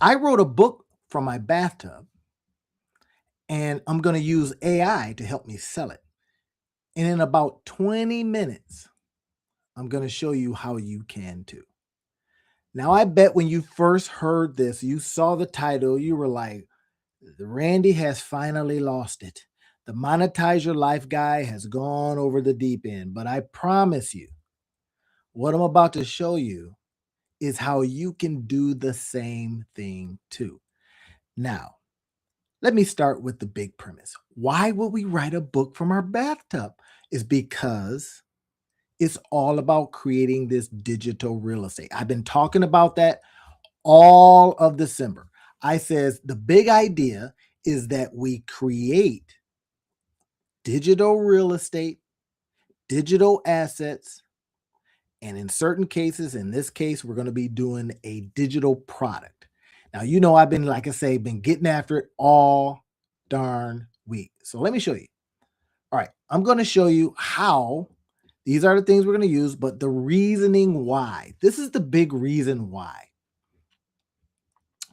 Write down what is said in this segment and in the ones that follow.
I wrote a book from my bathtub, and I'm going to use AI to help me sell it. And in about 20 minutes, I'm going to show you how you can too. Now, I bet when you first heard this, you saw the title, you were like, Randy has finally lost it. The monetize your life guy has gone over the deep end. But I promise you, what I'm about to show you is how you can do the same thing too. Now, let me start with the big premise. Why would we write a book from our bathtub? Is because it's all about creating this digital real estate. I've been talking about that all of December. I says the big idea is that we create digital real estate, digital assets, and in certain cases, in this case, we're going to be doing a digital product. Now, I've been, like I say, been getting after it all darn week. So let me show you. All right, I'm going to show you how these are the things we're going to use, but the reasoning why. This is the big reason why.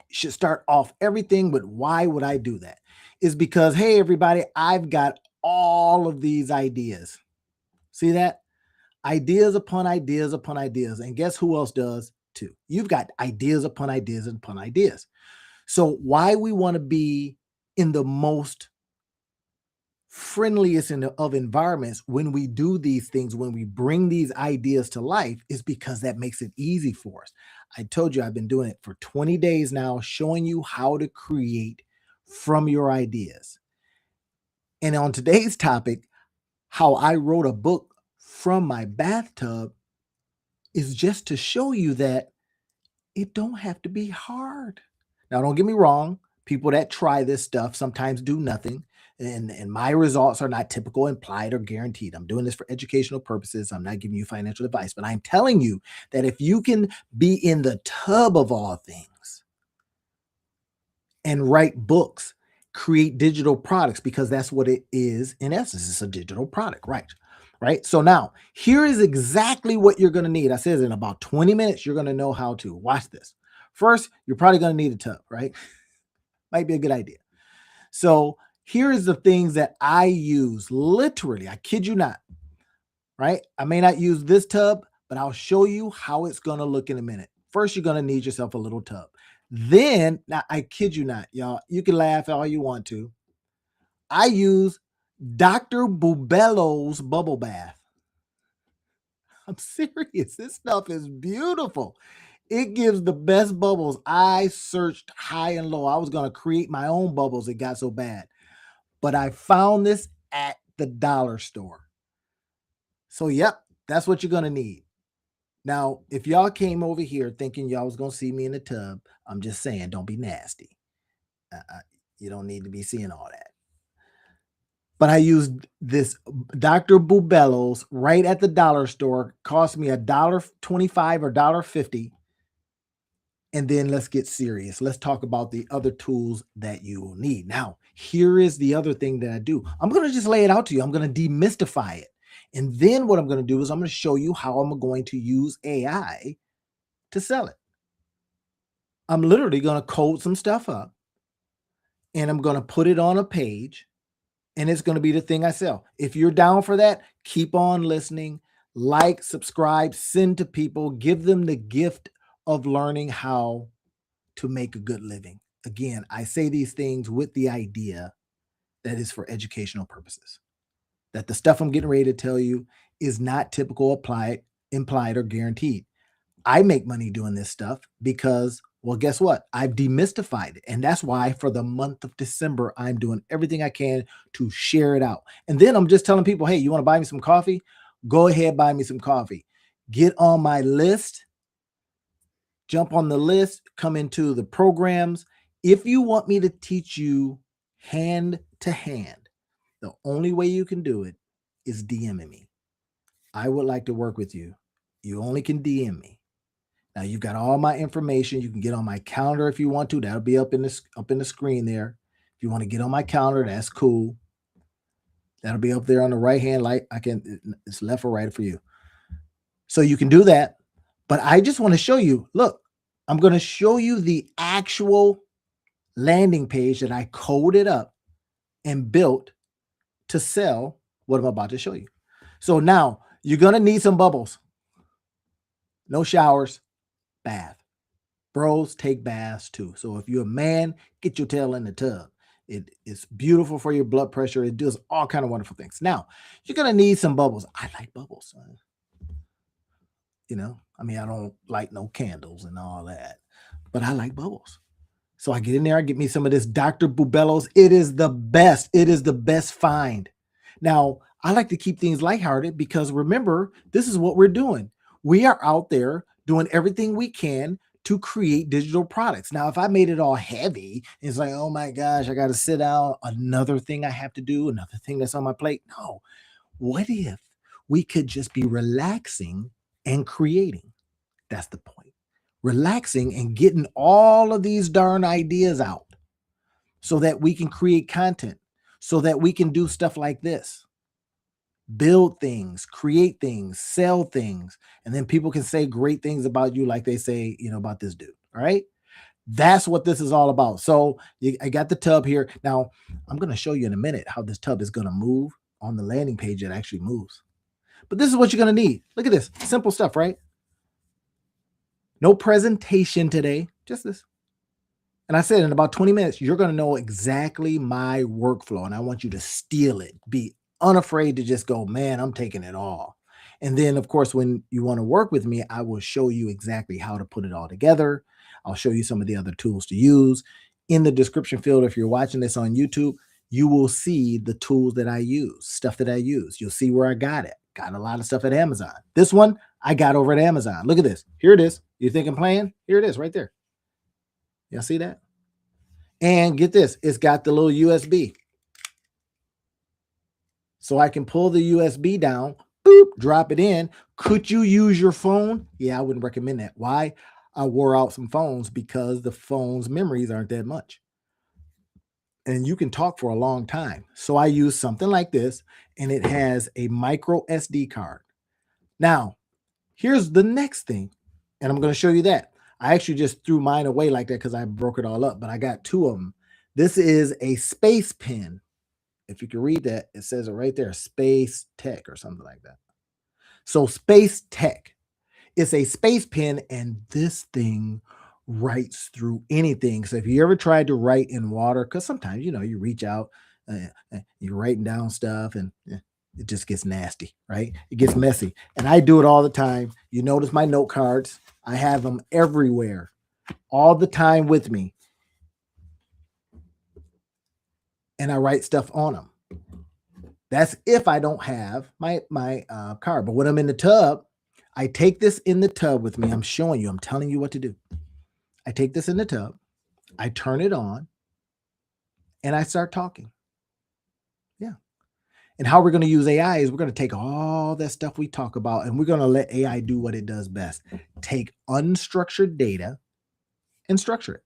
You should start off everything with why would I do that? Is because, hey, everybody, I've got all of these ideas. See that? Ideas upon ideas upon ideas. And guess who else does too? You've got ideas upon ideas upon ideas. So why we want to be in the most friendliest of environments when we do these things, when we bring these ideas to life, is because that makes it easy for us. I told you I've been doing it for 20 days now, showing you how to create from your ideas. And on today's topic, how I wrote a book from my bathtub is just to show you that it don't have to be hard. Now, don't get me wrong. People that try this stuff sometimes do nothing. And my results are not typical, implied, or guaranteed. I'm doing this for educational purposes. I'm not giving you financial advice, but I'm telling you that if you can be in the tub of all things and write books, create digital products, because that's what it is in essence. It's a digital product, right? Right. So now here is exactly what you're going to need. I said in about 20 minutes, you're going to know how to watch this. First, you're probably going to need a tub, right? Might be a good idea. So here is the things that I use literally. I kid you not, right? I may not use this tub, but I'll show you how it's going to look in a minute. First, you're going to need yourself a little tub. Then, now I kid you not, y'all, you can laugh all you want to. I use Dr. Bubello's bubble bath. I'm serious. This stuff is beautiful. It gives the best bubbles. I searched high and low. I was going to create my own bubbles. It got so bad. But I found this at the dollar store. So, yep, that's what you're going to need. Now, if y'all came over here thinking y'all was going to see me in the tub, I'm just saying, don't be nasty. You don't need to be seeing all that. But I used this Dr. Bubello's right at the dollar store. Cost me $1.25 or $1.50. And then let's get serious. Let's talk about the other tools that you will need. Now, here is the other thing that I do. I'm going to just lay it out to you. I'm going to demystify it. And then what I'm going to do is I'm going to show you how I'm going to use AI to sell it. I'm literally going to code some stuff up and I'm going to put it on a page. And it's going to be the thing I sell. If you're down for that, keep on listening, like, subscribe, send to people, give them the gift of learning how to make a good living. Again, I say these things with the idea that is for educational purposes, that the stuff I'm getting ready to tell you is not typical, applied, implied, or guaranteed. I make money doing this stuff because, well, guess what? I've demystified it. And that's why for the month of December, I'm doing everything I can to share it out. And then I'm just telling people, hey, you want to buy me some coffee? Go ahead, buy me some coffee. Get on my list. Jump on the list. Come into the programs. If you want me to teach you hand to hand, the only way you can do it is DMing me. I would like to work with you. You only can DM me. Now you've got all my information. You can get on my calendar if you want to. That'll be up in the screen there. If you want to get on my calendar, that's cool. That'll be up there on the right hand light. It's left or right for you. So you can do that. But I just want to show you, look, I'm going to show you the actual landing page that I coded up and built to sell what I'm about to show you. So now you're going to need some bubbles. No showers, bath. Bros take baths too. So if you're a man, get your tail in the tub. It is beautiful for your blood pressure. It does all kind of wonderful things. Now, you're going to need some bubbles. I like bubbles. I mean, I don't like no candles and all that, but I like bubbles. So I get in there, I get me some of this Dr. Bubello's. It is the best. It is the best find. Now, I like to keep things lighthearted because remember, this is what we're doing. We are out there doing everything we can to create digital products. Now, if I made it all heavy, it's like, oh my gosh, I got to sit down. Another thing I have to do, another thing that's on my plate. No. What if we could just be relaxing and creating? That's the point. Relaxing and getting all of these darn ideas out so that we can create content, so that we can do stuff like this, build things, create things, sell things, and then people can say great things about you like they say, about this dude. All right. That's what this is all about. So I got the tub here. Now, I'm going to show you in a minute how this tub is going to move on the landing page. It actually moves. But this is what you're going to need. Look at this. Simple stuff, right? No presentation today, just this. And I said in about 20 minutes, you're going to know exactly my workflow. And I want you to steal it. Be unafraid to just go, man, I'm taking it all. And then, of course, when you want to work with me, I will show you exactly how to put it all together. I'll show you some of the other tools to use. In the description field, if you're watching this on YouTube, you will see the tools that I use, stuff that I use. You'll see where I got it. Got a lot of stuff at Amazon. This one I got over at Amazon. Look at this. Here it is. You think I'm playing? Here it is right there. Y'all see that? And get this. It's got the little USB. So I can pull the USB down, boop, drop it in. Could you use your phone? Yeah, I wouldn't recommend that. Why? I wore out some phones because the phone's memories aren't that much. And you can talk for a long time. So I use something like this, and it has a micro SD card. Now, here's the next thing, and I'm going to show you that. I actually just threw mine away like that because I broke it all up, but I got two of them. This is a space pen. If you can read that, it says it right there, Space Tech or something like that. So Space Tech. It's a space pen, and this thing writes through anything. So if you ever tried to write in water, because sometimes, you reach out, you're writing down stuff, and it just gets nasty, right? It gets messy. And I do it all the time. You notice my note cards. I have them everywhere, all the time with me. And I write stuff on them. That's if I don't have my card. But when I'm in the tub, I take this in the tub with me. I'm showing you. I'm telling you what to do. I take this in the tub. I turn it on. And I start talking. Yeah. And how we're going to use AI is we're going to take all that stuff we talk about, and we're going to let AI do what it does best. Take unstructured data and structure it.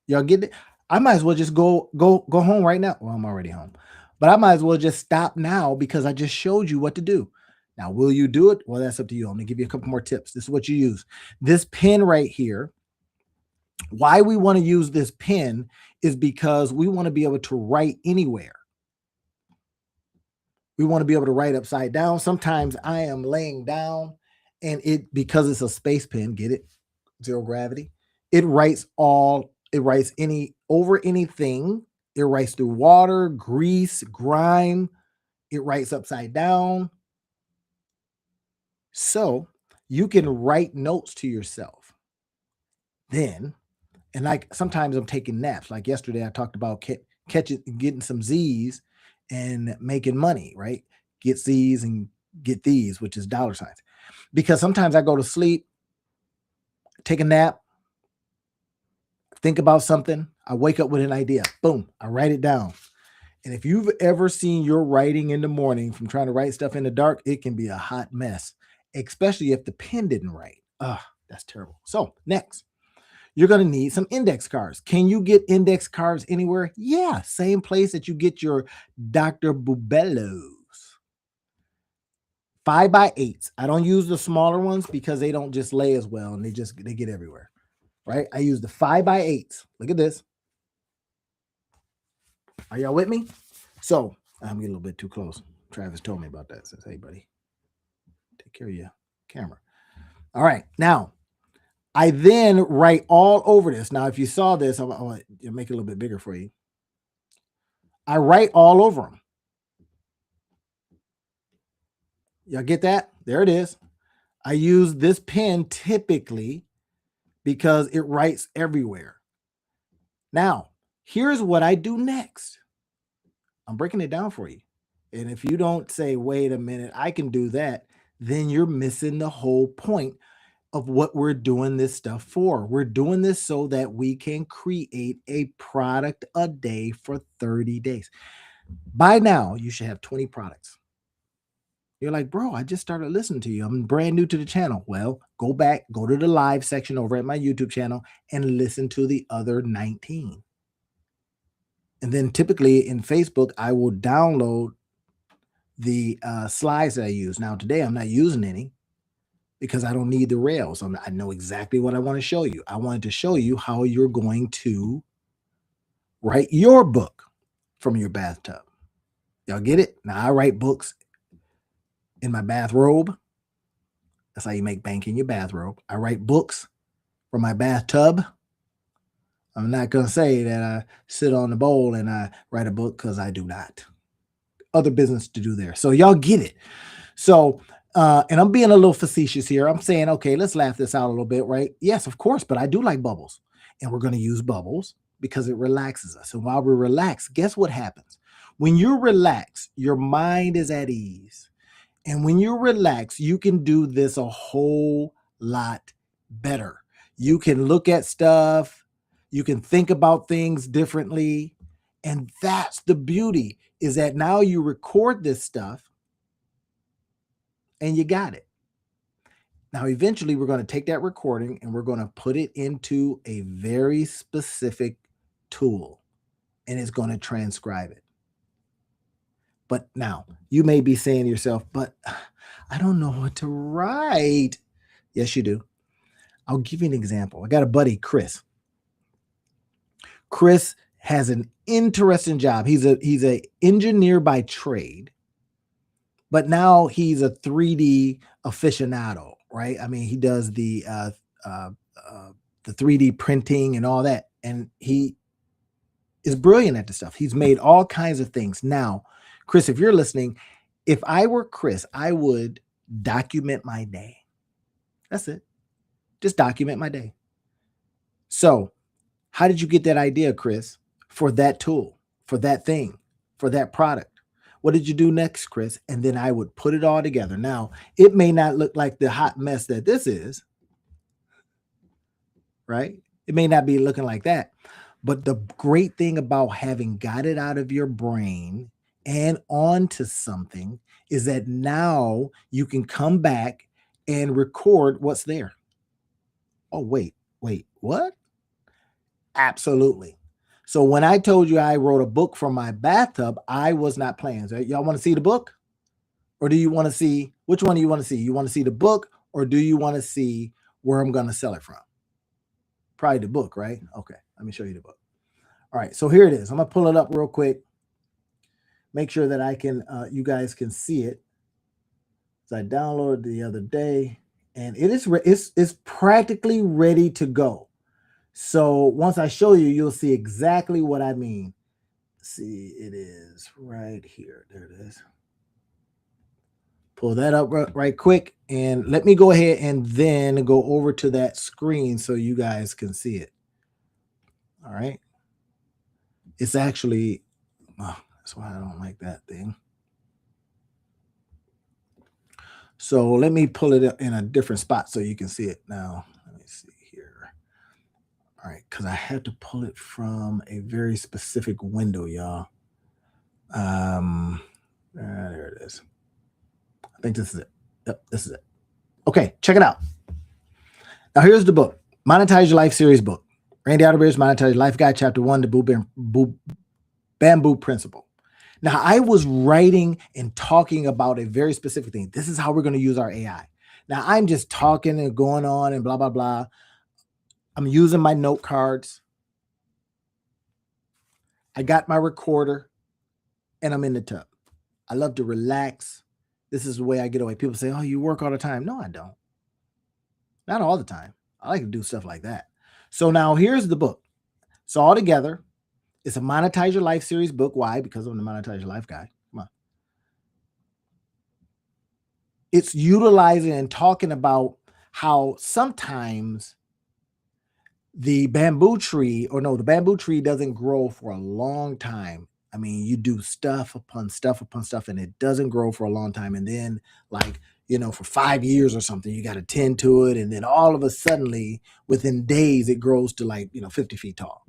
Y'all get it? I might as well just go home right now. Well, I'm already home. But I might as well just stop now because I just showed you what to do. Now, will you do it? Well, that's up to you. I'm going to give you a couple more tips. This is what you use. This pen right here. Why we want to use this pen is because we want to be able to write anywhere. We want to be able to write upside down. Sometimes I am laying down, and because it's a space pen, get it? Zero gravity. It writes over anything. It writes through water, grease, grime. It writes upside down. So you can write notes to yourself. Then, and like sometimes I'm taking naps. Like yesterday, I talked about getting some Z's and making money, right? Get Z's and get these, which is dollar signs. Because sometimes I go to sleep, take a nap, think about something. I wake up with an idea. Boom, I write it down. And if you've ever seen your writing in the morning from trying to write stuff in the dark, it can be a hot mess, especially if the pen didn't write. That's terrible. So next, you're going to need some index cards. Can you get index cards anywhere? Yeah, same place that you get your Dr. Bubello's. 5x8s. I don't use the smaller ones because they don't just lay as well and they get everywhere, right? I use the 5x8s. Look at this. Are y'all with me? So I'm getting a little bit too close. Travis told me about that. Says, hey, buddy, take care of your camera. All right. Now, I then write all over this. Now, if you saw this, I want to make it a little bit bigger for you. I write all over them. Y'all get that? There it is. I use this pen typically because it writes everywhere. Now, here's what I do next. I'm breaking it down for you. And if you don't say, wait a minute, I can do that, then you're missing the whole point of what we're doing this stuff for. We're doing this so that we can create a product a day for 30 days. By now, you should have 20 products. You're like, bro, I just started listening to you. I'm brand new to the channel. Well, go back, go to the live section over at my YouTube channel and listen to the other 19. And then typically in Facebook, I will download the slides that I use. Now, today I'm not using any because I don't need the rails. I know exactly what I want to show you. I wanted to show you how you're going to write your book from your bathtub. Y'all get it? Now, I write books in my bathrobe. That's how you make bank in your bathrobe. I write books from my bathtub. I'm not going to say that I sit on the bowl and I write a book because I do not. Other business to do there. So y'all get it. So, and I'm being a little facetious here. I'm saying, okay, let's laugh this out a little bit, right? Yes, of course, but I do like bubbles. And we're going to use bubbles because it relaxes us. And while we're relaxed, guess what happens? When you're relaxed, your mind is at ease. And when you're relaxed, you can do this a whole lot better. You can look at stuff. You can think about things differently. And that's the beauty, is that now you record this stuff and you got it. Now, eventually, we're going to take that recording and we're going to put it into a very specific tool and it's going to transcribe it. But now you may be saying to yourself, but I don't know what to write. Yes, you do. I'll give you an example. I got a buddy, Chris. Chris has an interesting job. He's a engineer by trade, but now he's a 3D aficionado, right? I mean, he does the 3D printing and all that, and he is brilliant at this stuff. He's made all kinds of things. Now, Chris, if you're listening, if I were Chris, I would document my day. That's it. Just document my day. So, how did you get that idea, Chris, for that tool, for that thing, for that product? What did you do next, Chris? And then I would put it all together. Now, it may not look like the hot mess that this is, right? It may not be looking like that. But the great thing about having got it out of your brain and onto something is that now you can come back and record what's there. Oh, wait, what? Absolutely. So when I told you I wrote a book from my bathtub, I was not playing. So y'all want to see the book? Or do you want to see, which one do you want to see? You want to see the book or do you want to see where I'm going to sell it from? Probably the book, right? Okay, let me show you the book. All right, so here it is. I'm going to pull it up real quick. Make sure that I can, you guys can see it. So I downloaded the other day and it's practically ready to go. So once I show you, you'll see exactly what I mean. See, it is right here. There it is. Pull that up right quick. And let me go ahead and then go over to that screen so you guys can see it. All right. It's actually, oh, that's why I don't like that thing. So let me pull it up in a different spot so you can see it now. Let me see here. All right, because I had to pull it from a very specific window, y'all. There it is. I think this is it. Yep, this is it. Okay, check it out. Now here's the book, Monetize Your Life series book. Randy Alderberry's Monetize Your Life Guide, Chapter 1, the Bamboo Principle. Now, I was writing and talking about a very specific thing. This is how we're going to use our AI. Now, I'm just talking and going on and blah, blah, blah. I'm using my note cards. I got my recorder and I'm in the tub. I love to relax. This is the way I get away. People say, oh, you work all the time. No, I don't. Not all the time. I like to do stuff like that. So now here's the book. So all together, it's a Monetize Your Life series book. Why? Because I'm the Monetize Your Life guy. Come on. It's utilizing and talking about how sometimes the bamboo tree doesn't grow for a long time. I mean, you do stuff upon stuff upon stuff, and it doesn't grow for a long time. And then, like, for 5 years or something, you got to tend to it. And then all of a suddenly, within days, it grows to 50 feet tall.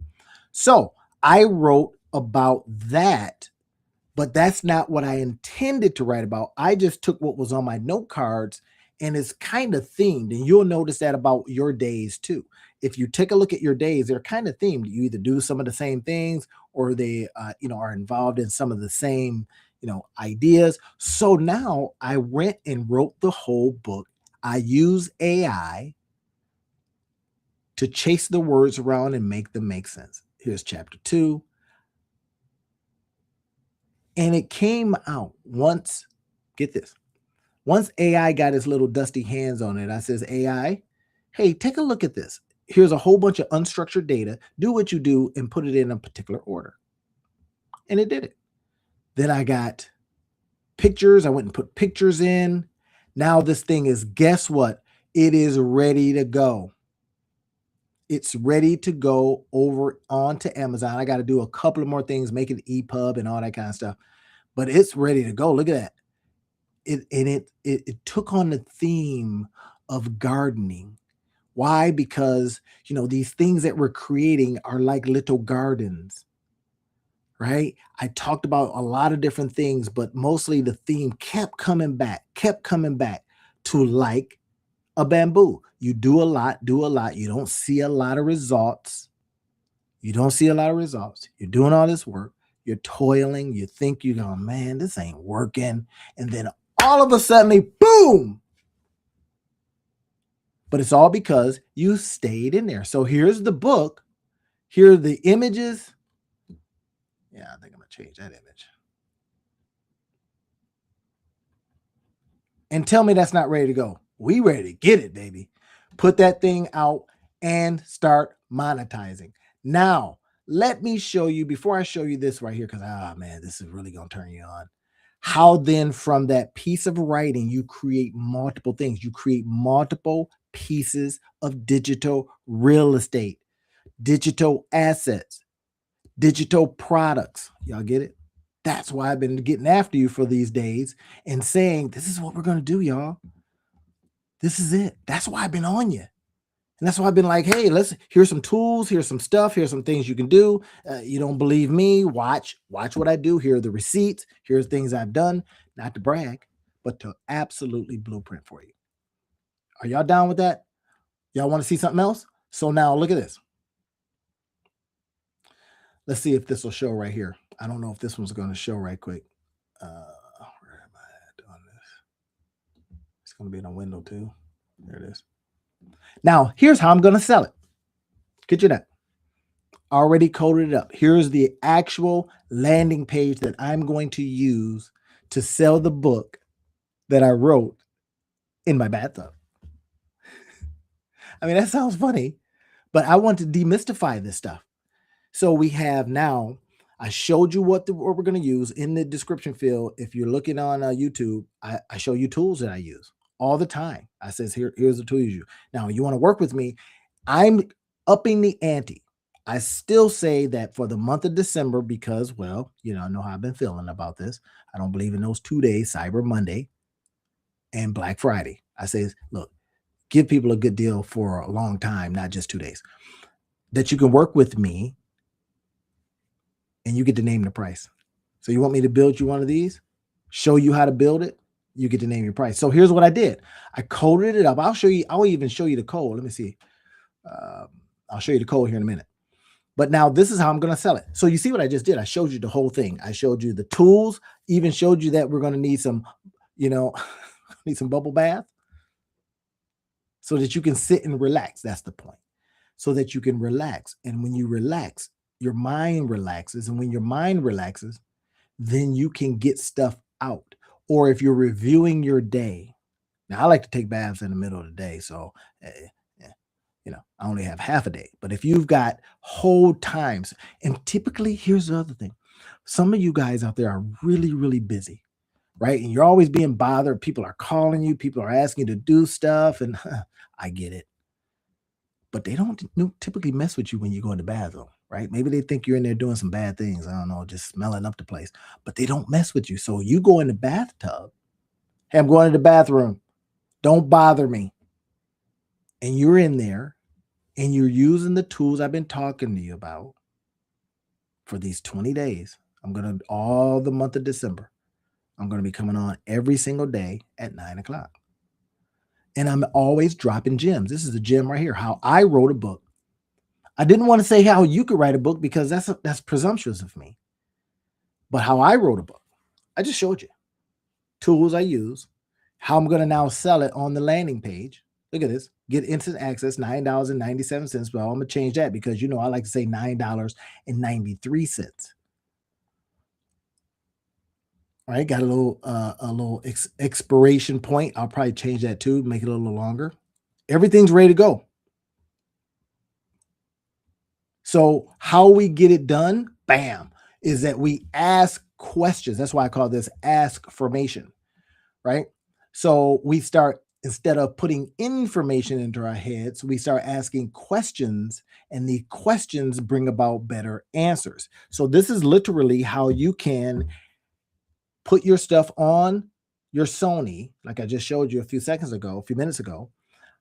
So I wrote about that, but that's not what I intended to write about. I just took what was on my note cards and it's kind of themed. And you'll notice that about your days too. If you take a look at your days, they're kind of themed. You either do some of the same things or they, are involved in some of the same, ideas. So now I went and wrote the whole book. I use AI to chase the words around and make them make sense. Here's chapter 2. And it came out once, get this, once AI got his little dusty hands on it, I says, AI, hey, take a look at this. Here's a whole bunch of unstructured data. Do what you do and put it in a particular order. And it did it. Then I got pictures. I went and put pictures in. Now this thing is, guess what? It is ready to go. It's ready to go over onto Amazon. I got to do a couple of more things, make it EPUB and all that kind of stuff. But it's ready to go. Look at that. It took on the theme of gardening. Why? Because, these things that we're creating are like little gardens, right? I talked about a lot of different things, but mostly the theme kept coming back to like a bamboo. You do a lot. You don't see a lot of results. You're doing all this work. You're toiling. You think you're going, man, this ain't working. And then all of a sudden, boom. But it's all because you stayed in there. So here's the book. Here are the images. Yeah, I think I'm going to change that image. And tell me that's not ready to go. We ready to get it, baby. Put that thing out and start monetizing. Now, let me show you, before I show you this right here, because, man, this is really going to turn you on. How then from that piece of writing, you create multiple things. You create multiple pieces of digital real estate, digital assets, digital products. Y'all get it? That's why I've been getting after you for these days and saying, this is what we're going to do, y'all. This is it. That's why I've been on you. And that's why I've been like, hey, here's some tools, here's some stuff, here's some things you can do. You don't believe me? Watch what I do. Here are the receipts. Here's things I've done, not to brag, but to absolutely blueprint for you. Are y'all down with that? Y'all want to see something else? So now look at this. Let's see if this will show right here. I don't know if this one's going to show right quick. Where am I at on this? It's going to be in a window too. There it is. Now, here's how I'm going to sell it. Get you that. Already coded it up. Here's the actual landing page that I'm going to use to sell the book that I wrote in my bathtub. I mean, that sounds funny, but I want to demystify this stuff. So we have now, I showed you what we're going to use in the description field. If you're looking on YouTube, I show you tools that I use all the time. I says, here's the tool you use. Now, you want to work with me, I'm upping the ante. I still say that for the month of December, because, well, I know how I've been feeling about this. I don't believe in those 2 days, Cyber Monday and Black Friday. I say, look, give people a good deal for a long time, not just 2 days. That you can work with me and you get to name the price. So you want me to build you one of these, show you how to build it, you get to name your price. So here's what I did. I coded it up. I'll even show you the code. Let me see. I'll show you the code here in a minute. But now this is how I'm going to sell it. So you see what I just did? I showed you the whole thing. I showed you the tools, even showed you that we're going to need some, you know, need some bubble bath so that you can sit and relax. That's the point. So that you can relax. And when you relax, your mind relaxes. And when your mind relaxes, then you can get stuff out. Or if you're reviewing your day, now I like to take baths in the middle of the day. So, yeah, I only have half a day. But if you've got whole times, and typically, here's the other thing, some of you guys out there are really, really busy, right? And you're always being bothered. People are calling you, people are asking you to do stuff. And I get it. But they don't typically mess with you when you go in the bathroom, right? Maybe they think you're in there doing some bad things. I don't know, just smelling up the place, but they don't mess with you. So you go in the bathtub. Hey, I'm going to the bathroom. Don't bother me. And you're in there and you're using the tools I've been talking to you about for these 20 days. I'm going to, all the month of December, I'm going to be coming on every single day at 9 o'clock. And I'm always dropping gems. This is a gem right here, how I wrote a book. I didn't want to say how you could write a book because that's presumptuous of me. But how I wrote a book, I just showed you tools I use, how I'm going to now sell it on the landing page. Look at this. Get instant access, $9.97. Well, I'm going to change that because, I like to say $9.93. All right. Got a little expiration point. I'll probably change that too, make it a little longer. Everything's ready to go. So how we get it done, bam, is that we ask questions. That's why I call this ask formation, right? So we start, instead of putting information into our heads, we start asking questions, and the questions bring about better answers. So this is literally how you can put your stuff on your Sony, like I just showed you a few minutes ago,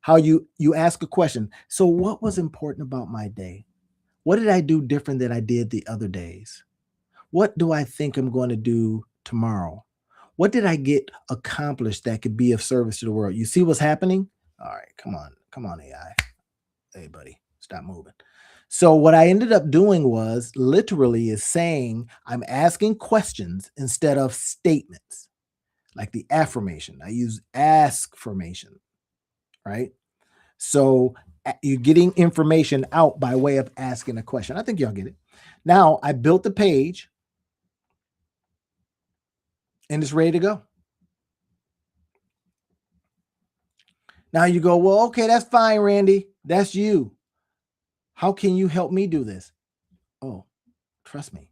how you ask a question. So what was important about my day? What did I do different than I did the other days? What do I think I'm going to do tomorrow? What did I get accomplished that could be of service to the world? You see what's happening? All right, come on, AI. Hey, buddy, stop moving. So what I ended up doing was literally is saying I'm asking questions instead of statements, like the affirmation. I use ask formation, right? So you're getting information out by way of asking a question. I think y'all get it. Now I built the page and it's ready to go. Now you go, well, okay, that's fine, Randy. That's you. How can you help me do this? Oh, trust me.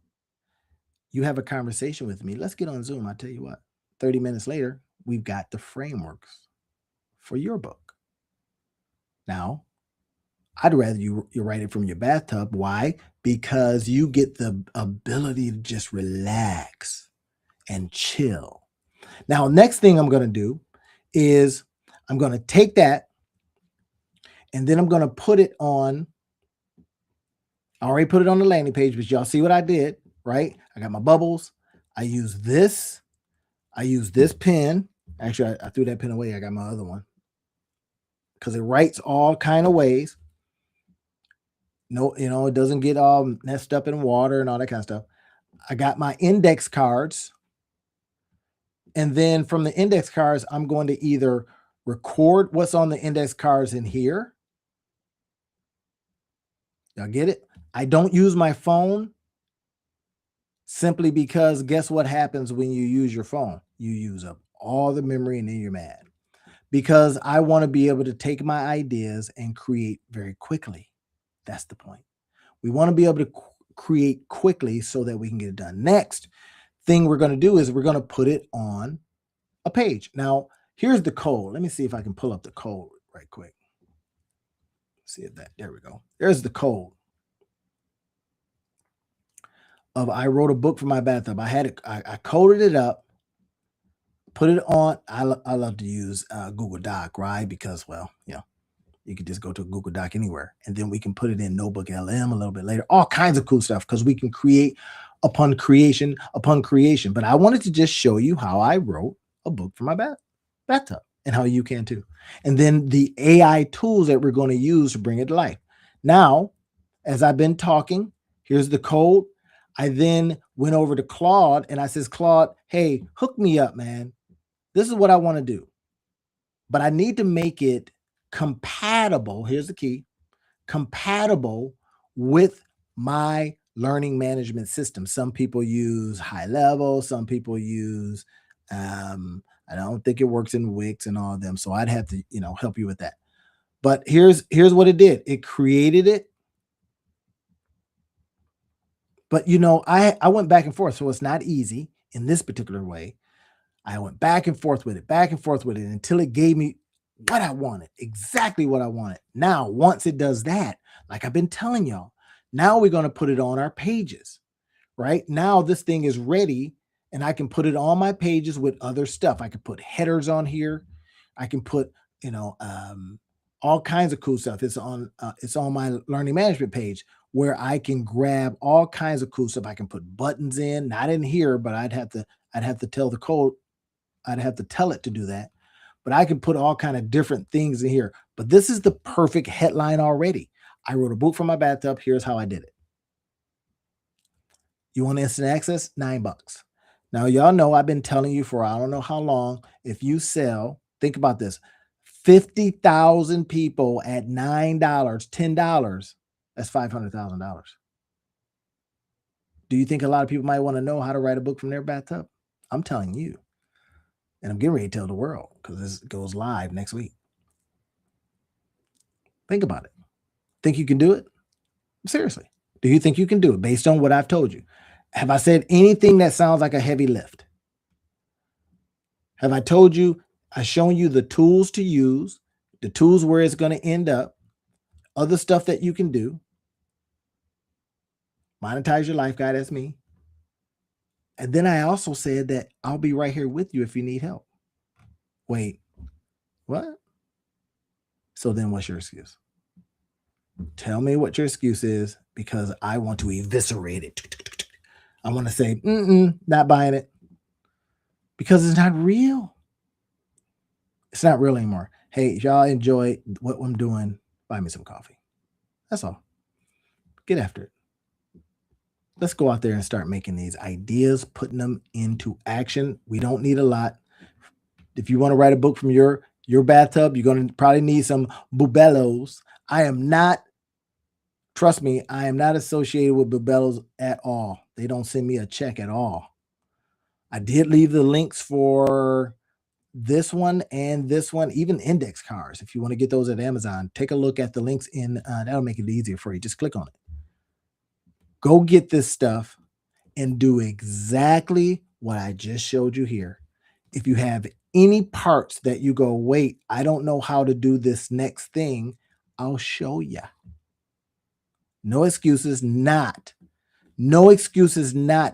You have a conversation with me. Let's get on Zoom. I'll tell you what, 30 minutes later, we've got the frameworks for your book. Now, I'd rather you write it from your bathtub. Why? Because you get the ability to just relax and chill. Now, next thing I'm going to do is I'm going to take that and then I'm going to put it on. I already put it on the landing page, but y'all see what I did, right? I got my bubbles. I use this. I use this pen. Actually, I threw that pen away. I got my other one because it writes all kind of ways. No, it doesn't get all messed up in water and all that kind of stuff. I got my index cards. And then from the index cards, I'm going to either record what's on the index cards in here. Y'all get it? I don't use my phone simply because guess what happens when you use your phone? You use up all the memory and then you're mad. Because I want to be able to take my ideas and create very quickly. That's the point. We want to be able to create quickly so that we can get it done. Next thing we're going to do is we're going to put it on a page. Now, here's the code. Let me see if I can pull up the code right quick. See if there we go. There's the code of I wrote a book for my bathtub. I coded it up, put it on. I love to use Google Doc, right? Because, well, you could just go to a Google Doc anywhere, and then we can put it in Notebook LM a little bit later. All kinds of cool stuff because we can create upon creation upon creation. But I wanted to just show you how I wrote a book for my bathtub and how you can too. And then the AI tools that we're going to use to bring it to life. Now, As I've been talking, here's the code. I then went over to Claude and I says, Claude, hey, hook me up, man. This is what I want to do, but I need to make it compatible. Here's the key, compatible with my learning management system. Some people use high level, some people use, I don't think it works in Wix and all of them. So I'd have to, help you with that. But here's what it did. It created it. But I went back and forth. So it's not easy in this particular way. I went back and forth with it until it gave me what I wanted, exactly what I wanted. Now, once it does that, like I've been telling y'all, now we're going to put it on our pages, right? Now this thing is ready and I can put it on my pages with other stuff. I can put headers on here. I can put, all kinds of cool stuff. It's on my learning management page where I can grab all kinds of cool stuff. I can put buttons in, not in here, but I'd have to tell the code. I'd have to tell it to do that, but I can put all kind of different things in here. But this is the perfect headline already. I wrote a book from my bathtub. Here's how I did it. You want instant access? $9. Now, y'all know I've been telling you for I don't know how long, if you sell, think about this, 50,000 people at $9, $10, that's $500,000. Do you think a lot of people might want to know how to write a book from their bathtub? I'm telling you. And I'm getting ready to tell the world because this goes live next week. Think about it. Think you can do it? Seriously. Do you think you can do it based on what I've told you? Have I said anything that sounds like a heavy lift? Have I told you, I've shown you the tools to use, the tools where it's going to end up, other stuff that you can do. Monetize your life guide, that's me. And then I also said that I'll be right here with you if you need help. Wait, what? So then what's your excuse? Tell me what your excuse is because I want to eviscerate it. I want to say, not buying it because it's not real. It's not real anymore. Hey, if y'all enjoy what I'm doing, buy me some coffee. That's all. Get after it. Let's go out there and start making these ideas, putting them into action. We don't need a lot. If you want to write a book from your bathtub, you're going to probably need some Bubellos. Trust me, I am not associated with Bubellos at all. They don't send me a check at all. I did leave the links for this one and this one, even index cards. If you want to get those at Amazon, take a look at the links in, that'll make it easier for you. Just click on it. Go get this stuff and do exactly what I just showed you here. If you have any parts that you go, wait, I don't know how to do this next thing, I'll show you. No excuses not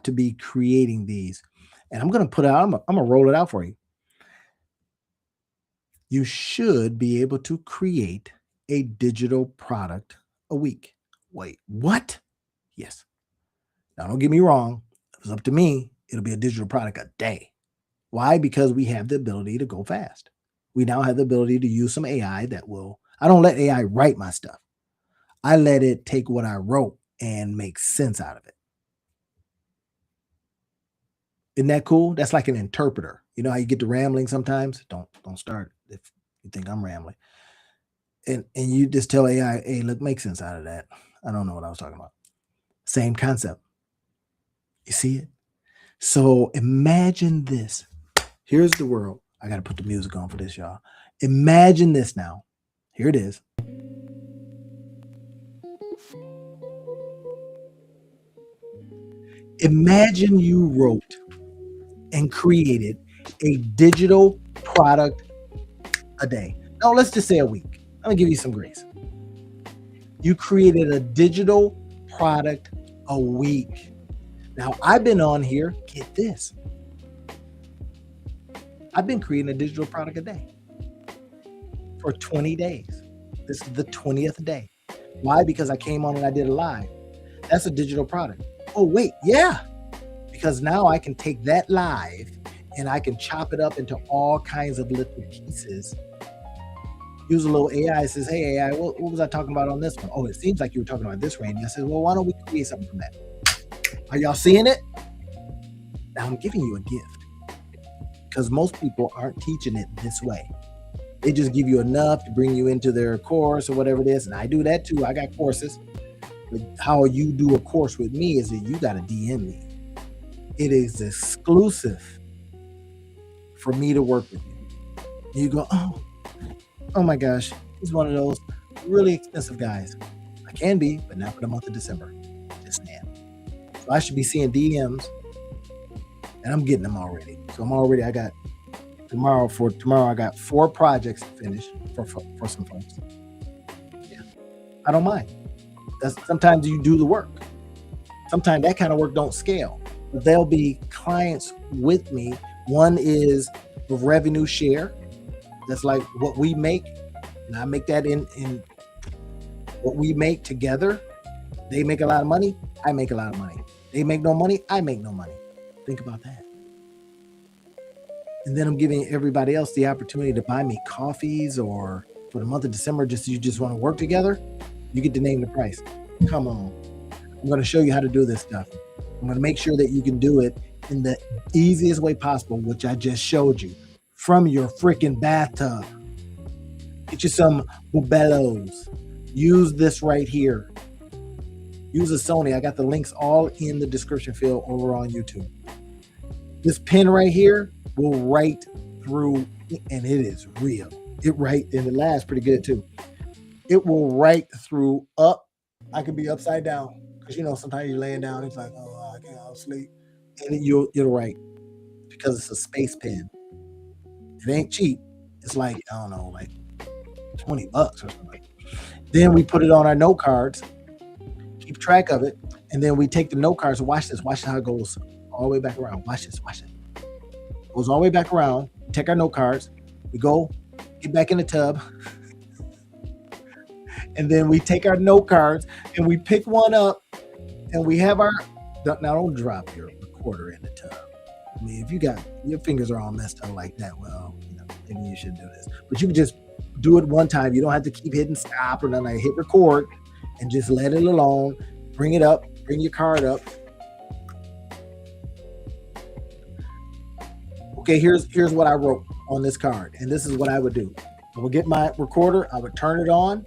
to be creating these. And I'm going to put out, I'm going to roll it out for you. You should be able to create a digital product a week. Wait, what? Yes. Now, don't get me wrong. If it's up to me, it'll be a digital product a day. Why? Because we have the ability to go fast. We now have the ability to use some AI I don't let AI write my stuff. I let it take what I wrote and make sense out of it. Isn't that cool? That's like an interpreter. You know how you get to rambling sometimes? Don't start if you think I'm rambling. And you just tell AI, hey, look, make sense out of that. I don't know what I was talking about. Same concept. You see it? So imagine this. Here's the world. I got to put the music on for this, y'all. Imagine this now. Here it is. Imagine you wrote and created a digital product a day. No, let's just say a week. I'm going to give you some grace. You created a digital product a week. Now, I've been on here, get this. I've been creating a digital product a day for 20 days. This is the 20th day. Why? Because I came on and I did a live. That's a digital product. Oh, wait, yeah. Because now I can take that live and I can chop it up into all kinds of little pieces use a little AI. It says, hey, AI, what was I talking about on this one? Oh, it seems like you were talking about this, Randy. I said, well, why don't we create something from that? Are y'all seeing it? Now I'm giving you a gift because most people aren't teaching it this way. They just give you enough to bring you into their course or whatever it is. And I do that too. I got courses. But how you do a course with me is that you got to DM me. It is exclusive for me to work with you. You go, oh my gosh, he's one of those really expensive guys. I can be, but not for the month of December. Just saying. So I should be seeing DMs, and I'm getting them already. So I got tomorrow, I got 4 projects to finish for some folks. Yeah, I don't mind. Sometimes you do the work. Sometimes that kind of work don't scale. But there'll be clients with me. One is the revenue share. That's like what we make. And I make that in what we make together. They make a lot of money. I make a lot of money. They make no money. I make no money. Think about that. And then I'm giving everybody else the opportunity to buy me coffees, or for the month of December, you just want to work together. You get to name the price. Come on. I'm going to show you how to do this stuff. I'm going to make sure that you can do it in the easiest way possible, which I just showed you, from your freaking bathtub. Get you some Bubellos. Use this right here. Use a Sony. I got the links all in the description field over on YouTube. This pen right here will write through, and it is real. And it lasts pretty good too. It will write through up. I could be upside down because sometimes you're laying down. It's like, oh, I can't sleep, and it'll write because it's a space pen. It ain't cheap. It's like, I don't know, like $20 or something. Then we put it on our note cards, keep track of it, and then we take the note cards and watch this. Watch how it goes all the way back around. Watch this. It goes all the way back around. Take our note cards. We go, get back in the tub. And then we take our note cards and we pick one up, and we have now don't drop your recorder in the tub. I mean, if your fingers are all messed up like that, well, maybe you should do this. But you can just do it one time. You don't have to keep hitting stop or nothing. Like, hit record and just let it alone. Bring it up. Bring your card up. Okay, here's what I wrote on this card. And this is what I would do. I would get my recorder. I would turn it on.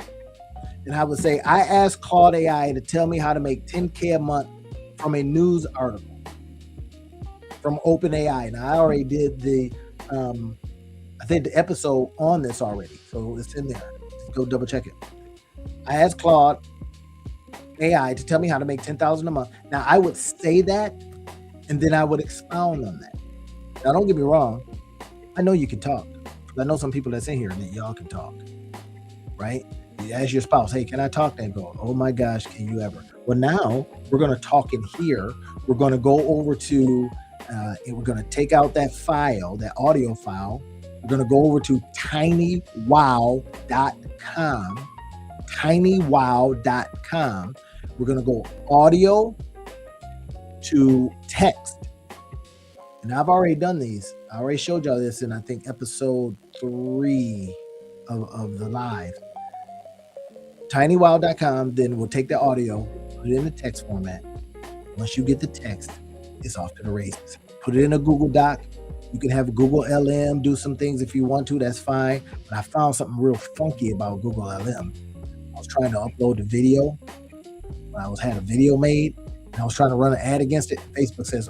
And I would say, I asked Claude AI to tell me how to make $10K a month from a news article from OpenAI. Now, I already did the episode on this already, so it's in there. Just go double check it. I asked Claude AI to tell me how to make $10,000 a month. Now, I would say that, and then I would expound on that. Now, don't get me wrong. I know you can talk. I know some people that's in here and that y'all can talk, right? You ask your spouse, hey, can I talk? They go, oh my gosh, can you ever? Well, now we're going to talk in here. We're going to go over to, and we're going to take out that file, that audio file. We're going to go over to tinywow.com, tinywow.com. We're going to go audio to text. And I've already done these. I already showed y'all this in, I think, episode 3 of the live. tinywow.com, then we'll take the audio, put it in the text format. Once you get the text, it's off to the races. Put it in a Google Doc. You can have a Google LM, do some things if you want to, that's fine. But I found something real funky about Google LM. I was trying to upload the video. When I had a video made, and I was trying to run an ad against it. Facebook says,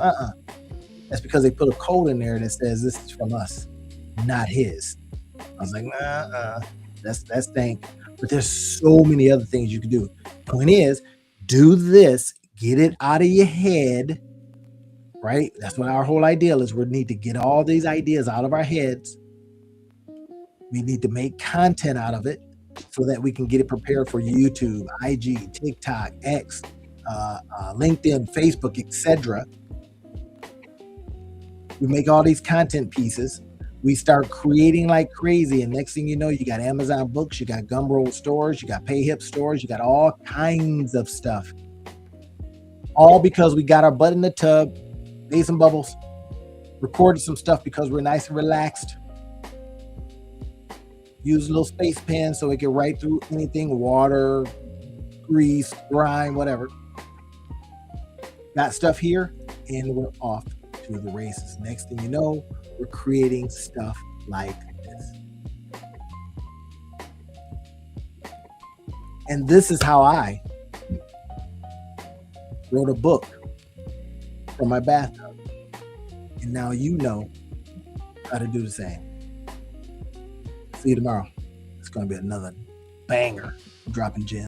that's because they put a code in there that says this is from us, not his. I was like, that's thank. But there's so many other things you can do. Point is, do this, get it out of your head, right? That's what our whole idea is. We need to get all these ideas out of our heads. We need to make content out of it so that we can get it prepared for YouTube, IG, TikTok, X, LinkedIn, Facebook, etc. We make all these content pieces. We start creating like crazy, and next thing you know, you got Amazon Books, you got Gumroad stores, you got PayHip stores, you got all kinds of stuff. All because we got our butt in the tub, made some bubbles, recorded some stuff because we're nice and relaxed. Use a little space pen so it can write through anything, water, grease, grime, whatever. Got stuff here, and we're off to the races. Next thing you know, we're creating stuff like this. And this is how I wrote a book from my bathtub. And now you know how to do the same. See you tomorrow. It's going to be another banger dropping gems.